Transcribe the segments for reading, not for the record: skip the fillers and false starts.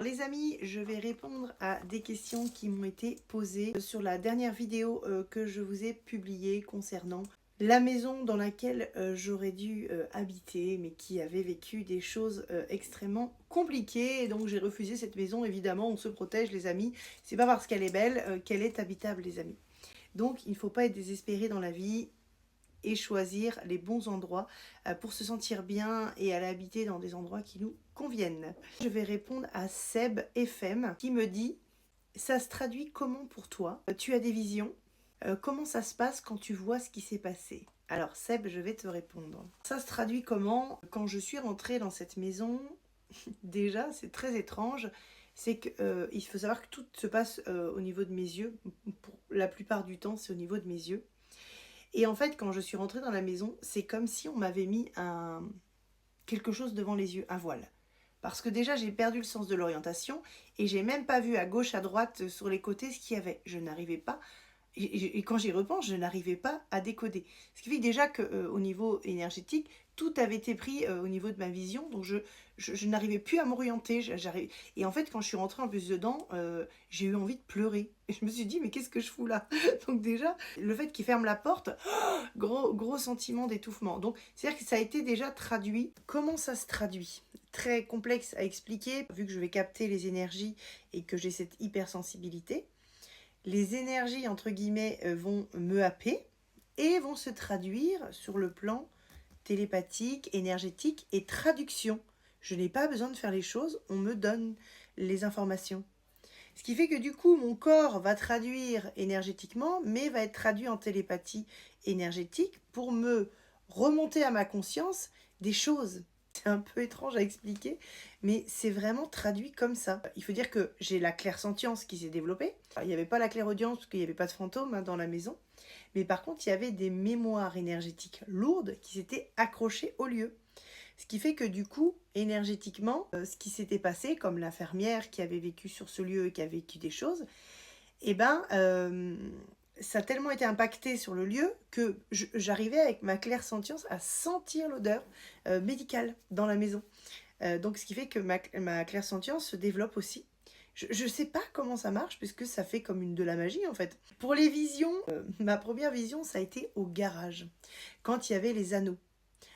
Les amis, je vais répondre à des questions qui m'ont été posées sur la dernière vidéo que je vous ai publiée concernant la maison dans laquelle j'aurais dû habiter, mais qui avait vécu des choses extrêmement compliquées. Et donc j'ai refusé cette maison. Évidemment, on se protège, les amis. C'est pas parce qu'elle est belle qu'elle est habitable, les amis. Donc il ne faut pas être désespéré dans la vie et choisir les bons endroits pour se sentir bien et aller habiter dans des endroits qui nous conviennent. Je vais répondre à Seb FM qui me dit: ça se traduit comment pour toi? Tu as des visions? Comment ça se passe quand tu vois ce qui s'est passé? Alors Seb, je vais te répondre. Ça se traduit comment? Quand je suis rentrée dans cette maison, déjà c'est très étrange. C'est qu'il faut savoir que tout se passe au niveau de mes yeux. Pour la plupart du temps, c'est au niveau de mes yeux. Et en fait, quand je suis rentrée dans la maison, c'est comme si on m'avait mis quelque chose devant les yeux, un voile. Parce que déjà, j'ai perdu le sens de l'orientation et j'ai même pas vu à gauche, à droite, sur les côtés ce qu'il y avait. Je n'arrivais pas. Et quand j'y repense, je n'arrivais pas à décoder. Ce qui fait déjà qu'au niveau énergétique, tout avait été pris au niveau de ma vision. Donc je n'arrivais plus à m'orienter. Et en fait, quand je suis rentrée en plus dedans, j'ai eu envie de pleurer. Et je me suis dit, mais qu'est-ce que je fous là? Donc déjà, le fait qu'il ferme la porte, gros sentiment d'étouffement. Donc c'est-à-dire que ça a été déjà traduit. Comment ça se traduit? Très complexe à expliquer, vu que je vais capter les énergies et que j'ai cette hypersensibilité. Les énergies, entre guillemets, vont me happer et vont se traduire sur le plan télépathique, énergétique et traduction. Je n'ai pas besoin de faire les choses, on me donne les informations. Ce qui fait que du coup, mon corps va traduire énergétiquement, mais va être traduit en télépathie énergétique pour me remonter à ma conscience des choses. C'est un peu étrange à expliquer, mais c'est vraiment traduit comme ça. Il faut dire que j'ai la clairsentience qui s'est développée. Il n'y avait pas la clairaudience parce qu'il n'y avait pas de fantômes dans la maison. Mais par contre, il y avait des mémoires énergétiques lourdes qui s'étaient accrochées au lieu. Ce qui fait que du coup, énergétiquement, ce qui s'était passé, comme l'infirmière qui avait vécu sur ce lieu et qui a vécu des choses, eh ben, ça a tellement été impacté sur le lieu que j'arrivais avec ma clairsentience à sentir l'odeur médicale dans la maison. Donc ce qui fait que ma clairsentience se développe aussi. Je ne sais pas comment ça marche, puisque ça fait comme de la magie en fait. Pour les visions, ma première vision, ça a été au garage, quand il y avait les anneaux.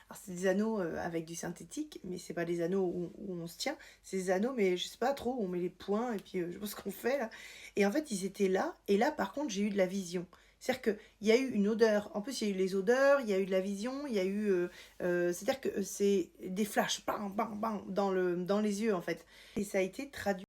Alors c'est des anneaux avec du synthétique, mais c'est pas des anneaux où on se tient, c'est des anneaux, mais je sais pas trop, où on met les poings, et puis je sais pas ce qu'on fait là. Et en fait, ils étaient là, et là par contre, j'ai eu de la vision. C'est-à-dire qu'il y a eu une odeur, en plus il y a eu les odeurs, il y a eu de la vision, il y a eu... c'est-à-dire que c'est des flashs, bang, bang, bang, dans les yeux en fait. Et ça a été traduit.